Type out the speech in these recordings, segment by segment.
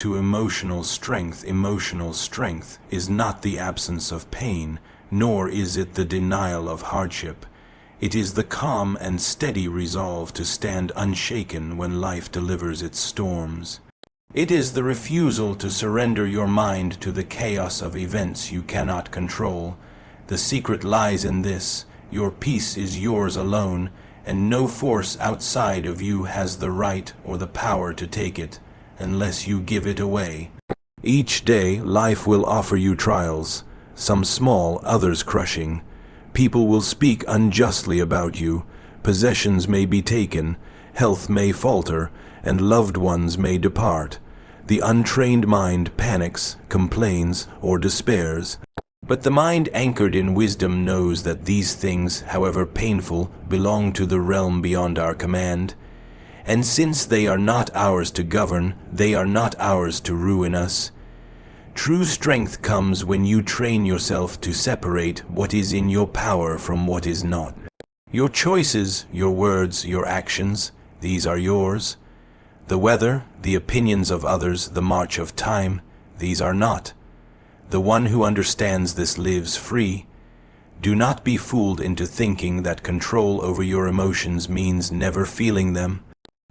To emotional strength is not the absence of pain, nor is it the denial of hardship. It is the calm and steady resolve to stand unshaken when life delivers its storms. It is the refusal to surrender your mind to the chaos of events you cannot control. The secret lies in this: your peace is yours alone, and no force outside of you has the right or the power to take it, unless you give it away. Each day, life will offer you trials, some small, others crushing. People will speak unjustly about you, possessions may be taken, health may falter, and loved ones may depart. The untrained mind panics, complains, or despairs. But the mind anchored in wisdom knows that these things, however painful, belong to the realm beyond our command. And since they are not ours to govern, they are not ours to ruin us. True strength comes when you train yourself to separate what is in your power from what is not. Your choices, your words, your actions, these are yours. The weather, the opinions of others, the march of time, these are not. The one who understands this lives free. Do not be fooled into thinking that control over your emotions means never feeling them.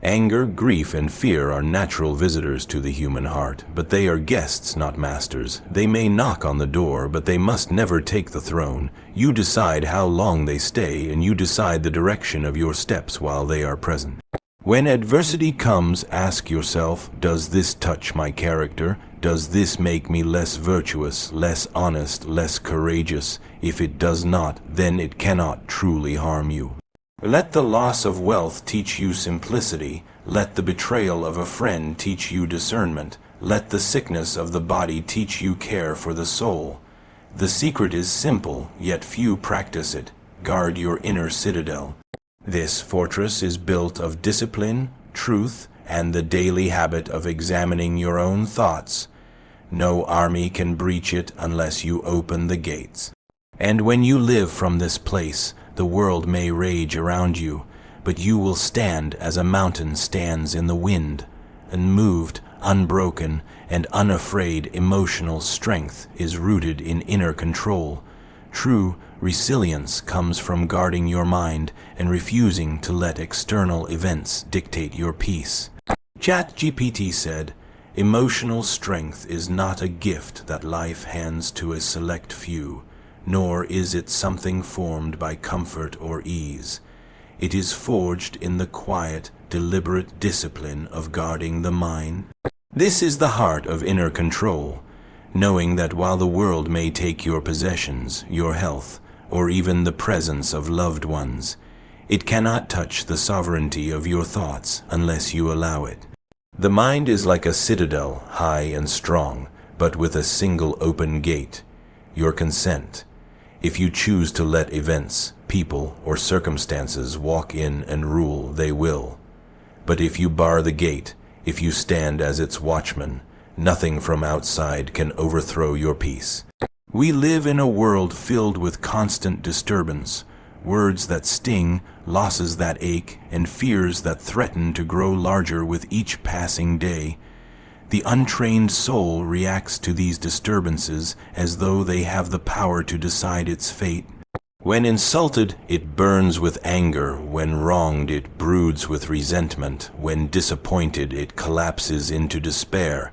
Anger, grief, and fear are natural visitors to the human heart, but they are guests, not masters. They may knock on the door, but they must never take the throne. You decide how long they stay, and you decide the direction of your steps while they are present. When adversity comes, ask yourself, does this touch my character? Does this make me less virtuous, less honest, less courageous? If it does not, then it cannot truly harm you. Let the loss of wealth teach you simplicity. Let the betrayal of a friend teach you discernment. Let the sickness of the body teach you care for the soul. The secret is simple, yet few practice it. Guard your inner citadel. This fortress is built of discipline, truth, and the daily habit of examining your own thoughts. No army can breach it unless you open the gates. And when you live from this place, the world may rage around you, but you will stand as a mountain stands in the wind. Unmoved, unbroken, and unafraid, emotional strength is rooted in inner control. True resilience comes from guarding your mind and refusing to let external events dictate your peace. ChatGPT said, "Emotional strength is not a gift that life hands to a select few, nor is it something formed by comfort or ease. It is forged in the quiet, deliberate discipline of guarding the mind." This is the heart of inner control, knowing that while the world may take your possessions, your health, or even the presence of loved ones, it cannot touch the sovereignty of your thoughts unless you allow it. The mind is like a citadel, high and strong, but with a single open gate: your consent. If you choose to let events, people, or circumstances walk in and rule, they will. But if you bar the gate, if you stand as its watchman, nothing from outside can overthrow your peace. We live in a world filled with constant disturbance, words that sting, losses that ache, and fears that threaten to grow larger with each passing day. The untrained soul reacts to these disturbances as though they have the power to decide its fate. When insulted, it burns with anger. When wronged, it broods with resentment. When disappointed, it collapses into despair.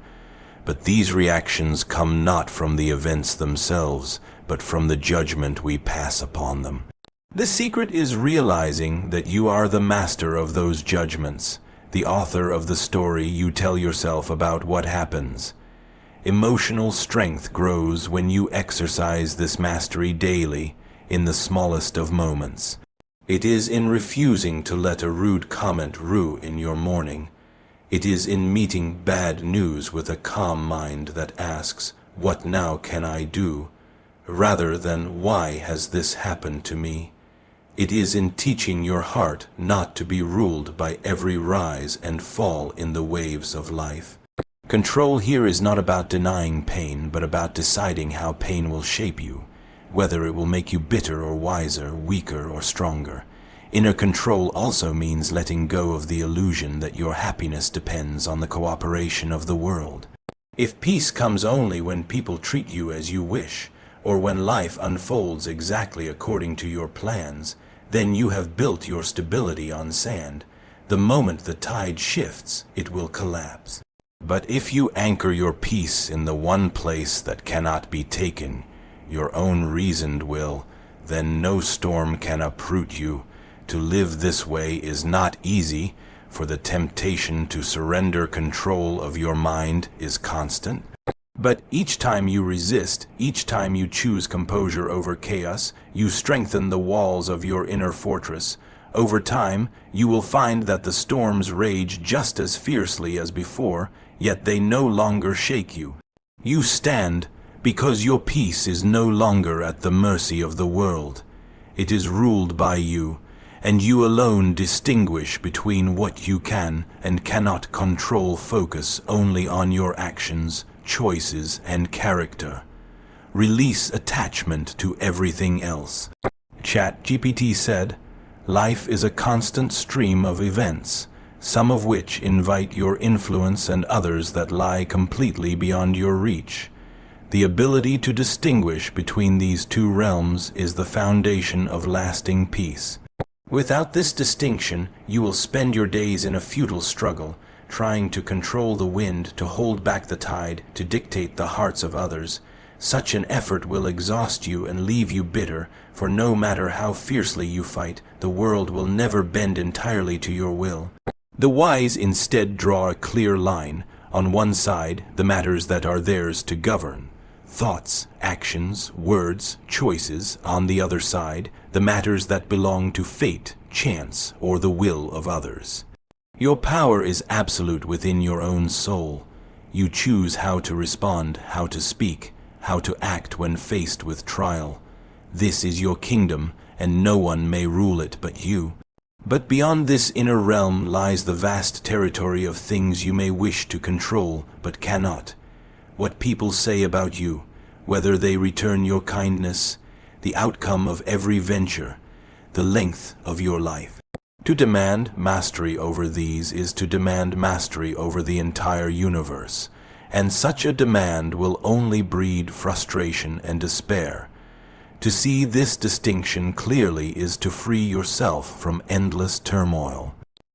But these reactions come not from the events themselves, but from the judgment we pass upon them. The secret is realizing that you are the master of those judgments, the author of the story you tell yourself about what happens. Emotional strength grows when you exercise this mastery daily, in the smallest of moments. It is in refusing to let a rude comment rue in your morning. It is in meeting bad news with a calm mind that asks, "What now can I do?" rather than, "Why has this happened to me?" It is in teaching your heart not to be ruled by every rise and fall in the waves of life. Control here is not about denying pain, but about deciding how pain will shape you, whether it will make you bitter or wiser, weaker or stronger. Inner control also means letting go of the illusion that your happiness depends on the cooperation of the world. If peace comes only when people treat you as you wish, or when life unfolds exactly according to your plans, then you have built your stability on sand. The moment the tide shifts, it will collapse. But if you anchor your peace in the one place that cannot be taken, your own reasoned will, then no storm can uproot you. To live this way is not easy, for the temptation to surrender control of your mind is constant. But each time you resist, each time you choose composure over chaos, you strengthen the walls of your inner fortress. Over time, you will find that the storms rage just as fiercely as before, yet they no longer shake you. You stand because your peace is no longer at the mercy of the world. It is ruled by you, and you alone distinguish between what you can and cannot control. Focus only on your actions, choices, and character. Release attachment to everything else. ChatGPT said, "Life is a constant stream of events, some of which invite your influence and others that lie completely beyond your reach. The ability to distinguish between these two realms is the foundation of lasting peace. Without this distinction, you will spend your days in a futile struggle, trying to control the wind, to hold back the tide, to dictate the hearts of others. Such an effort will exhaust you and leave you bitter, for no matter how fiercely you fight, the world will never bend entirely to your will. The wise instead draw a clear line. On one side, the matters that are theirs to govern. Thoughts, actions, words, choices. On the other side, the matters that belong to fate, chance, or the will of others. Your power is absolute within your own soul. You choose how to respond, how to speak, how to act when faced with trial. This is your kingdom, and no one may rule it but you. But beyond this inner realm lies the vast territory of things you may wish to control, but cannot. What people say about you, whether they return your kindness, the outcome of every venture, the length of your life. To demand mastery over these is to demand mastery over the entire universe, and such a demand will only breed frustration and despair. To see this distinction clearly is to free yourself from endless turmoil.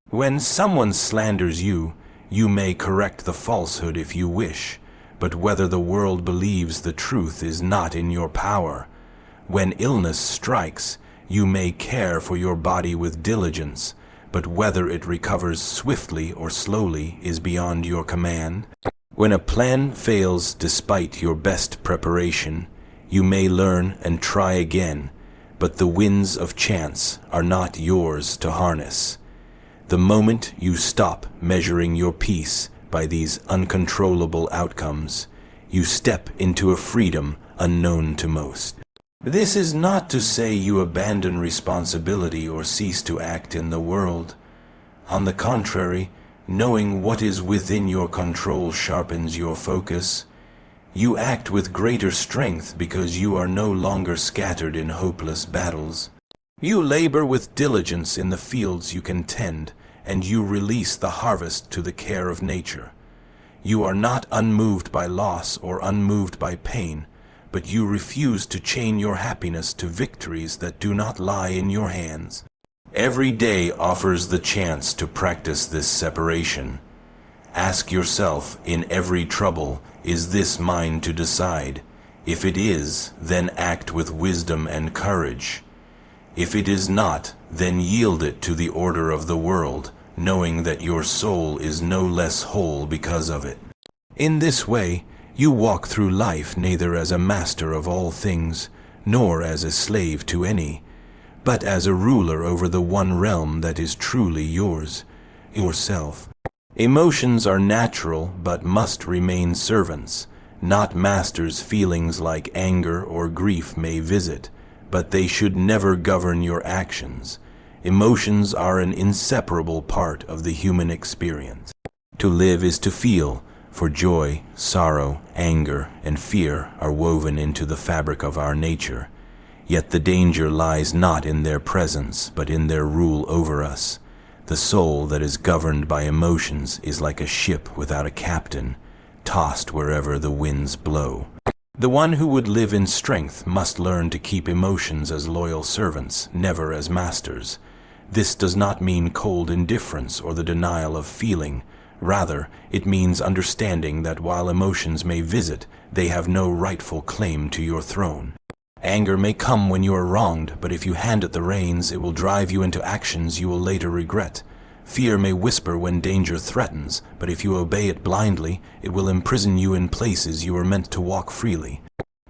When someone slanders you, you may correct the falsehood if you wish, but whether the world believes the truth is not in your power. When illness strikes, you may care for your body with diligence, but whether it recovers swiftly or slowly is beyond your command. When a plan fails despite your best preparation, you may learn and try again, but the winds of chance are not yours to harness. The moment you stop measuring your peace by these uncontrollable outcomes, you step into a freedom unknown to most. This is not to say you abandon responsibility or cease to act in the world. On the contrary, knowing what is within your control sharpens your focus. You act with greater strength because you are no longer scattered in hopeless battles. You labor with diligence in the fields you can tend, and you release the harvest to the care of nature. You are not unmoved by loss or unmoved by pain, but you refuse to chain your happiness to victories that do not lie in your hands. Every day offers the chance to practice this separation. Ask yourself in every trouble, is this mine to decide? If it is, then act with wisdom and courage. If it is not, then yield it to the order of the world, knowing that your soul is no less whole because of it. In this way, you walk through life neither as a master of all things, nor as a slave to any, but as a ruler over the one realm that is truly yours, yourself. Emotions are natural but must remain servants, not masters. Feelings like anger or grief may visit, but they should never govern your actions. Emotions are an inseparable part of the human experience. To live is to feel, for joy, sorrow, anger, and fear are woven into the fabric of our nature. Yet the danger lies not in their presence, but in their rule over us. The soul that is governed by emotions is like a ship without a captain. tossed wherever the winds blow. The one who would live in strength must learn to keep emotions as loyal servants, never as masters. This does not mean cold indifference or the denial of feeling. Rather, it means understanding that while emotions may visit, they have no rightful claim to your throne. Anger may come when you are wronged, but if you hand it the reins, it will drive you into actions you will later regret. Fear may whisper when danger threatens, but if you obey it blindly, it will imprison you in places you were meant to walk freely.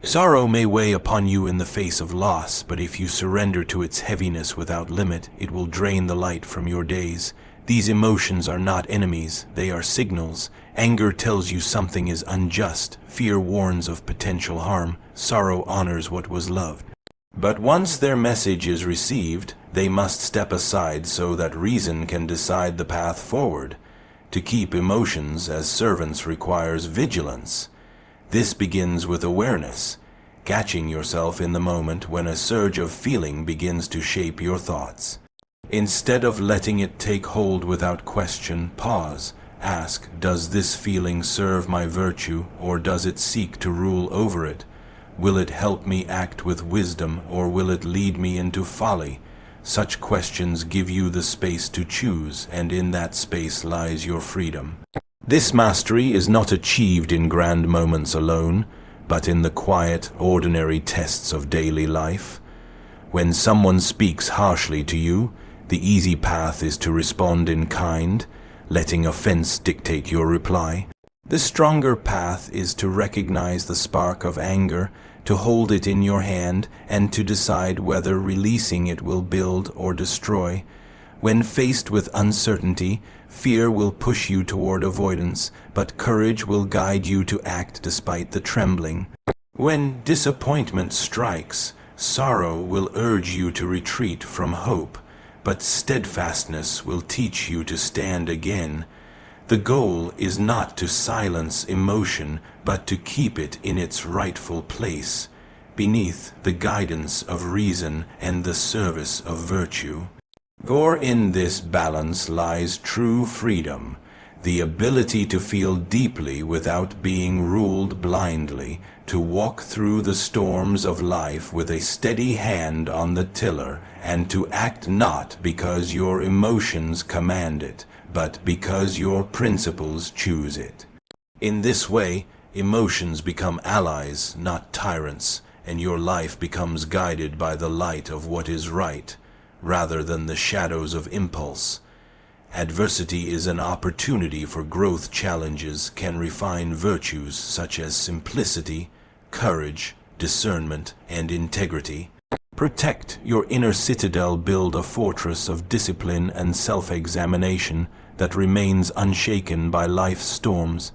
Sorrow may weigh upon you in the face of loss, but if you surrender to its heaviness without limit, it will drain the light from your days. These emotions are not enemies, they are signals. Anger tells you something is unjust, fear warns of potential harm, sorrow honors what was loved. But once their message is received, they must step aside so that reason can decide the path forward. To keep emotions as servants requires vigilance. This begins with awareness, catching yourself in the moment when a surge of feeling begins to shape your thoughts. Instead of letting it take hold without question, pause. Ask, does this feeling serve my virtue, or does it seek to rule over it? Will it help me act with wisdom, or will it lead me into folly? Such questions give you the space to choose, and in that space lies your freedom. This mastery is not achieved in grand moments alone, but in the quiet, ordinary tests of daily life. When someone speaks harshly to you, the easy path is to respond in kind, letting offense dictate your reply. The stronger path is to recognize the spark of anger, to hold it in your hand, and to decide whether releasing it will build or destroy. When faced with uncertainty, fear will push you toward avoidance, but courage will guide you to act despite the trembling. When disappointment strikes, sorrow will urge you to retreat from hope, but steadfastness will teach you to stand again. The goal is not to silence emotion, but to keep it in its rightful place, beneath the guidance of reason and the service of virtue. For in this balance lies true freedom, the ability to feel deeply without being ruled blindly, to walk through the storms of life with a steady hand on the tiller, and to act not because your emotions command it, but because your principles choose it. In this way, emotions become allies, not tyrants, and your life becomes guided by the light of what is right, rather than the shadows of impulse. Adversity is an opportunity for growth. Challenges can refine virtues such as simplicity, courage, discernment, and integrity. Protect your inner citadel, build a fortress of discipline and self-examination that remains unshaken by life's storms.